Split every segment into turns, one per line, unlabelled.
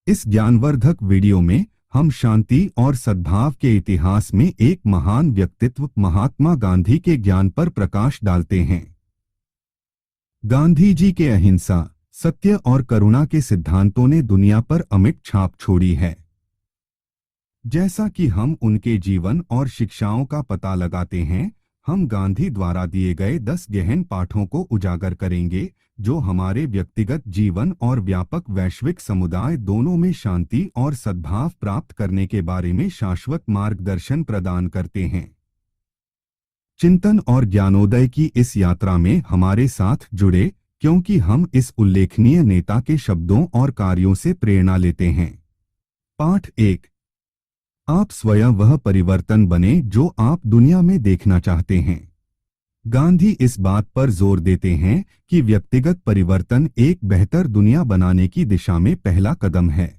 इस ज्ञानवर्धक वीडियो में हम शांति और सद्भाव के इतिहास में एक महान व्यक्तित्व महात्मा गांधी के ज्ञान पर प्रकाश डालते हैं। गांधी जी के अहिंसा, सत्य और करुणा के सिद्धांतों ने दुनिया पर अमिट छाप छोड़ी है। जैसा कि हम उनके जीवन और शिक्षाओं का पता लगाते हैं, हम गांधी द्वारा दिए गए 10 गहन पाठों को उजागर करेंगे, जो हमारे व्यक्तिगत जीवन और व्यापक वैश्विक समुदाय दोनों में शांति और सद्भाव प्राप्त करने के बारे में शाश्वत मार्गदर्शन प्रदान करते हैं। चिंतन और ज्ञानोदय की इस यात्रा में हमारे साथ जुड़े, क्योंकि हम इस उल्लेखनीय नेता के शब्दों और कार्यों से प्रेरणा लेते हैं। पाठ 1। आप स्वयं वह परिवर्तन बने जो आप दुनिया में देखना चाहते हैं। गांधी इस बात पर जोर देते हैं कि व्यक्तिगत परिवर्तन एक बेहतर दुनिया बनाने की दिशा में पहला कदम है।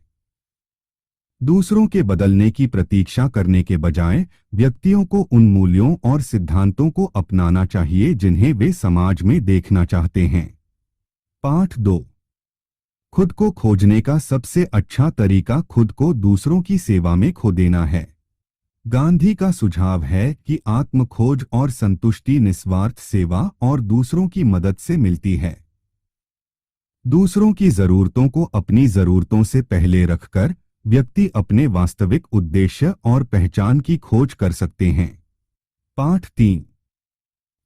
दूसरों के बदलने की प्रतीक्षा करने के बजाय व्यक्तियों को उन मूल्यों और सिद्धांतों को अपनाना चाहिए जिन्हें वे समाज में देखना चाहते हैं। पाठ 2। खुद को खोजने का सबसे अच्छा तरीका खुद को दूसरों की सेवा में खो देना है। गांधी का सुझाव है कि आत्म खोज और संतुष्टि निस्वार्थ सेवा और दूसरों की मदद से मिलती है। दूसरों की जरूरतों को अपनी जरूरतों से पहले रखकर व्यक्ति अपने वास्तविक उद्देश्य और पहचान की खोज कर सकते हैं। पाठ 3।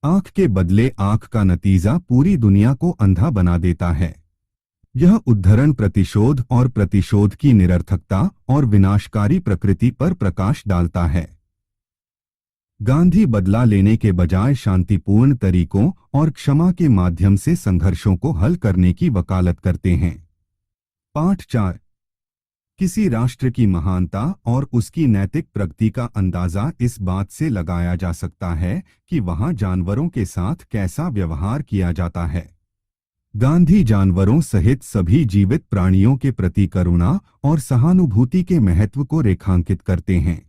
आंख के बदले आंख का नतीजा पूरी दुनिया को अंधा बना देता है। यह उद्धरण प्रतिशोध और प्रतिशोध की निरर्थकता और विनाशकारी प्रकृति पर प्रकाश डालता है। गांधी बदला लेने के बजाय शांतिपूर्ण तरीकों और क्षमा के माध्यम से संघर्षों को हल करने की वकालत करते हैं। पाठ 4। किसी राष्ट्र की महानता और उसकी नैतिक प्रगति का अंदाजा इस बात से लगाया जा सकता है कि वहां जानवरों के साथ कैसा व्यवहार किया जाता है। गांधी जानवरों सहित सभी जीवित प्राणियों के प्रति करुणा और सहानुभूति के महत्व को रेखांकित करते हैं।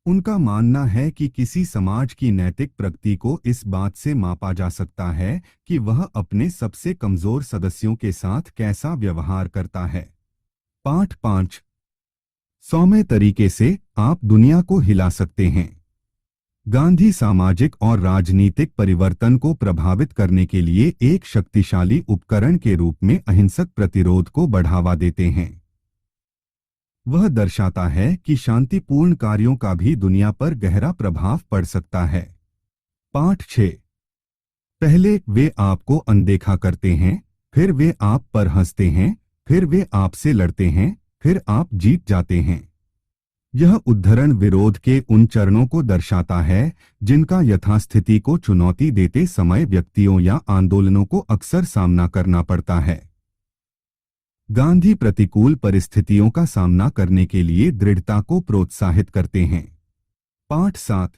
उनका मानना है कि किसी समाज की नैतिक प्रगति को इस बात से मापा जा सकता है कि वह अपने सबसे कमजोर सदस्यों के साथ कैसा व्यवहार करता है। पाठ 5। सौम्य तरीके से आप दुनिया को हिला सकते हैं। गांधी सामाजिक और राजनीतिक परिवर्तन को प्रभावित करने के लिए एक शक्तिशाली उपकरण के रूप में अहिंसक प्रतिरोध को बढ़ावा देते हैं। वह दर्शाता है कि शांतिपूर्ण कार्यों का भी दुनिया पर गहरा प्रभाव पड़ सकता है। पाठ 6। पहले वे आपको अनदेखा करते हैं, फिर वे आप पर हंसते हैं, फिर वे आपसे लड़ते हैं, फिर आप जीत जाते हैं। यह उद्धरण विरोध के उन चरणों को दर्शाता है जिनका यथास्थिति को चुनौती देते समय व्यक्तियों या आंदोलनों को अक्सर सामना करना पड़ता है। गांधी प्रतिकूल परिस्थितियों का सामना करने के लिए दृढ़ता को प्रोत्साहित करते हैं। पाठ 7।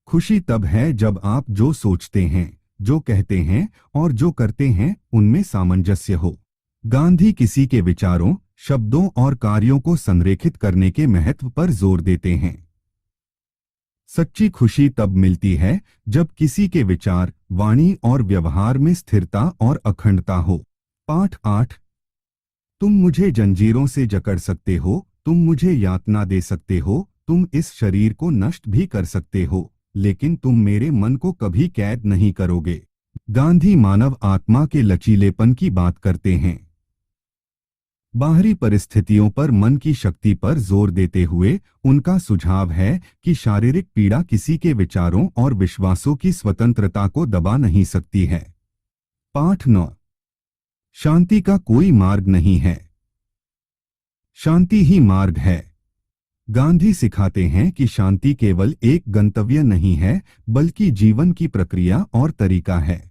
खुशी तब है जब आप जो सोचते हैं, जो कहते हैं और जो करते हैं उनमें सामंजस्य हो। गांधी किसी के विचारों, शब्दों और कार्यों को संरेखित करने के महत्व पर जोर देते हैं। सच्ची खुशी तब मिलती है जब किसी के विचार, वाणी और व्यवहार में स्थिरता और अखंडता हो। पाठ 8। तुम मुझे जंजीरों से जकड़ सकते हो, तुम मुझे यातना दे सकते हो, तुम इस शरीर को नष्ट भी कर सकते हो, लेकिन तुम मेरे मन को कभी कैद नहीं करोगे। गांधी मानव आत्मा के लचीलेपन की बात करते हैं। बाहरी परिस्थितियों पर मन की शक्ति पर जोर देते हुए उनका सुझाव है कि शारीरिक पीड़ा किसी के विचारों और विश्वासों की स्वतंत्रता को दबा नहीं सकती है। पाठ 9। शांति का कोई मार्ग नहीं है, शांति ही मार्ग है। गांधी सिखाते हैं कि शांति केवल एक गंतव्य नहीं है, बल्कि जीवन की प्रक्रिया और तरीका है।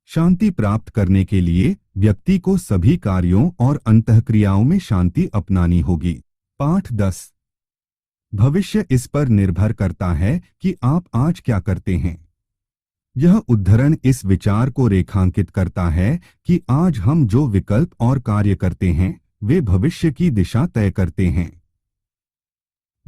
शांति प्राप्त करने के लिए व्यक्ति को सभी कार्यों और अंतःक्रियाओं में शांति अपनानी होगी। पाठ 10। भविष्य इस पर निर्भर करता है कि आप आज क्या करते हैं। यह उद्धरण इस विचार को रेखांकित करता है कि आज हम जो विकल्प और कार्य करते हैं, वे भविष्य की दिशा तय करते हैं।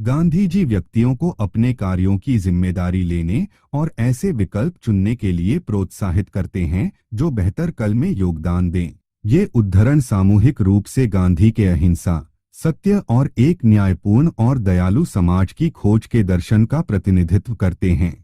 गांधी जी व्यक्तियों को अपने कार्यों की जिम्मेदारी लेने और ऐसे विकल्प चुनने के लिए प्रोत्साहित करते हैं जो बेहतर कल में योगदान दें। ये उद्धरण सामूहिक रूप से गांधी के अहिंसा, सत्य और एक न्यायपूर्ण और दयालु समाज की खोज के दर्शन का प्रतिनिधित्व करते हैं।